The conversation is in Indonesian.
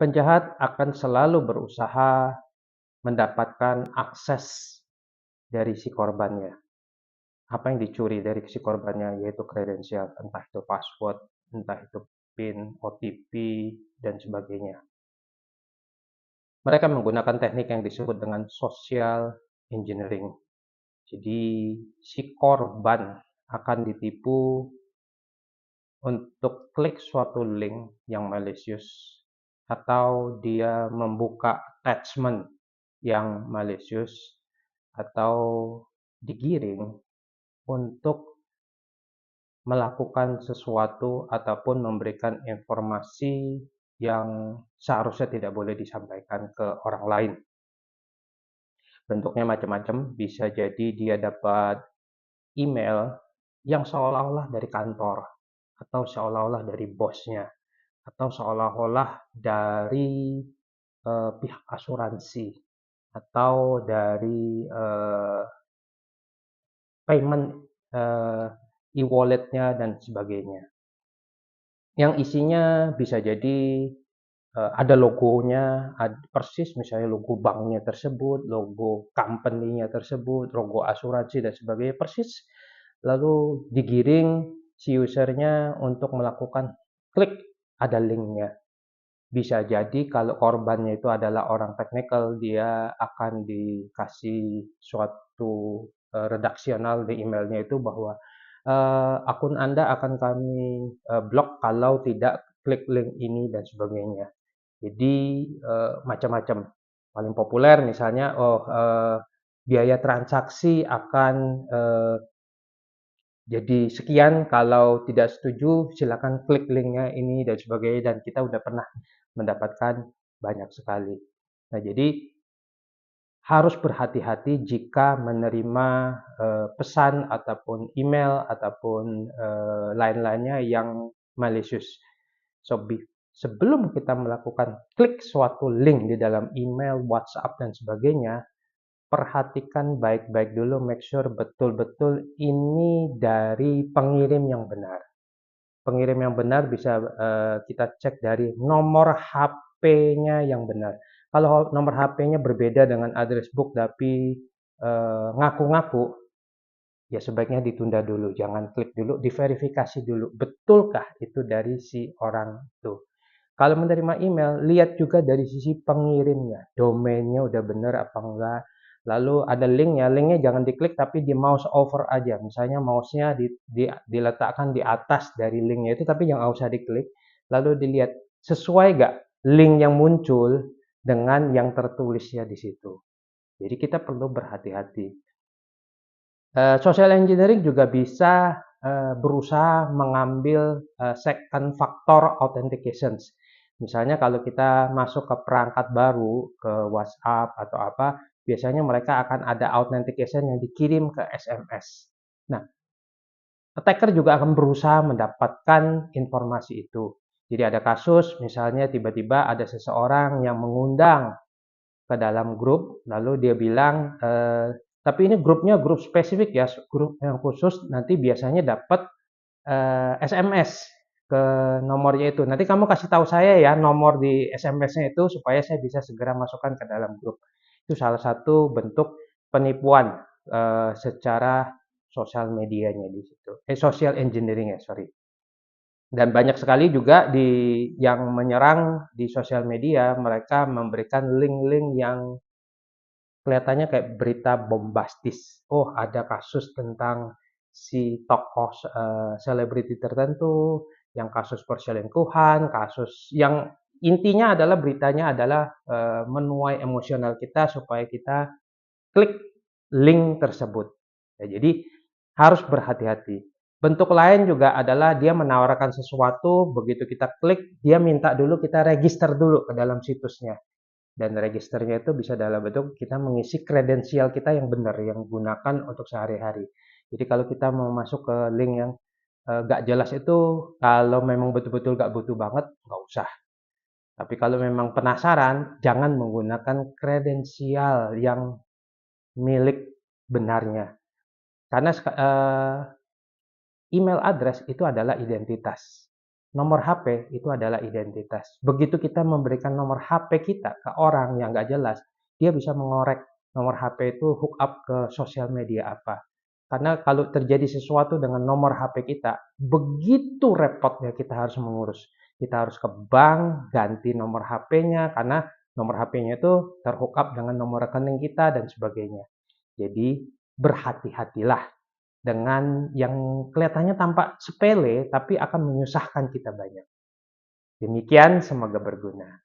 Penjahat akan selalu berusaha mendapatkan akses dari si korbannya. Apa yang dicuri dari si korbannya, yaitu kredensial, entah itu password, entah itu PIN, OTP, dan sebagainya. Mereka menggunakan teknik yang disebut dengan social engineering. Jadi, si korban akan ditipu untuk klik suatu link yang malicious, atau dia membuka attachment yang malicious, atau digiring untuk melakukan sesuatu ataupun memberikan informasi yang seharusnya tidak boleh disampaikan ke orang lain. Bentuknya macam-macam, bisa jadi dia dapat email yang seolah-olah dari kantor, atau seolah-olah dari bosnya, atau seolah-olah dari pihak asuransi, atau dari payment e-walletnya dan sebagainya. Yang isinya bisa jadi ada logonya, persis misalnya logo banknya tersebut, logo company-nya tersebut, logo asuransi dan sebagainya persis. Lalu digiring si usernya untuk melakukan klik, ada linknya. Bisa jadi kalau korbannya itu adalah orang technical, dia akan dikasih suatu redaksional di emailnya itu bahwa akun Anda akan kami blok kalau tidak klik link ini dan sebagainya. Jadi macam-macam. Paling populer misalnya, biaya transaksi akan jadi sekian, kalau tidak setuju silakan klik linknya ini dan sebagainya, dan kita udah pernah mendapatkan banyak sekali. Nah, jadi harus berhati-hati jika menerima pesan ataupun email ataupun lain-lainnya yang malicious. So, sebelum kita melakukan klik suatu link di dalam email, WhatsApp, dan sebagainya, perhatikan baik-baik dulu, make sure betul-betul ini dari pengirim yang benar. Pengirim yang benar bisa kita cek dari nomor HP-nya yang benar. Kalau nomor HP-nya berbeda dengan address book tapi ngaku-ngaku, ya sebaiknya ditunda dulu, jangan klik dulu, diverifikasi dulu, betulkah itu dari si orang itu. Kalau menerima email, lihat juga dari sisi pengirimnya, domainnya udah benar apa enggak. Lalu ada linknya jangan diklik tapi di mouse over aja. Misalnya mouse-nya diletakkan di atas dari linknya itu, tapi jangan usah diklik. Lalu dilihat sesuai nggak link yang muncul dengan yang tertulisnya di situ. Jadi kita perlu berhati-hati. Social engineering juga bisa berusaha mengambil second factor authentications. Misalnya kalau kita masuk ke perangkat baru, ke WhatsApp atau apa, biasanya mereka akan ada authentication yang dikirim ke SMS. Nah, attacker juga akan berusaha mendapatkan informasi itu. Jadi ada kasus, misalnya tiba-tiba ada seseorang yang mengundang ke dalam grup, lalu dia bilang, tapi ini grupnya grup spesifik ya, grup yang khusus, nanti biasanya dapat SMS ke nomornya itu. Nanti kamu kasih tahu saya ya nomor di SMS-nya itu supaya saya bisa segera masukkan ke dalam grup. Itu salah satu bentuk penipuan secara sosial medianya di situ. Social engineering ya, sorry. Dan banyak sekali juga yang menyerang di sosial media, mereka memberikan link-link yang kelihatannya kayak berita bombastis. Oh, ada kasus tentang si tokoh selebriti tertentu, yang kasus perselingkuhan, kasus yang intinya adalah beritanya adalah menuai emosional kita supaya kita klik link tersebut. Ya, jadi harus berhati-hati. Bentuk lain juga adalah dia menawarkan sesuatu, begitu kita klik, dia minta dulu kita register dulu ke dalam situsnya. Dan registernya itu bisa dalam bentuk kita mengisi kredensial kita yang benar, yang gunakan untuk sehari-hari. Jadi kalau kita mau masuk ke link yang nggak jelas itu, kalau memang betul-betul nggak butuh banget, nggak usah. Tapi kalau memang penasaran, jangan menggunakan kredensial yang milik benarnya. Karena email address itu adalah identitas. nomor HP itu adalah identitas. Begitu kita memberikan nomor HP kita ke orang yang nggak jelas, dia bisa mengorek nomor HP itu hook up ke sosial media apa. Karena kalau terjadi sesuatu dengan nomor HP kita, begitu repotnya kita harus mengurus. Kita harus ke bank, ganti nomor HP-nya, karena nomor HP-nya itu terhook up dengan nomor rekening kita dan sebagainya. Jadi berhati-hatilah dengan yang kelihatannya tampak sepele, tapi akan menyusahkan kita banyak. Demikian, semoga berguna.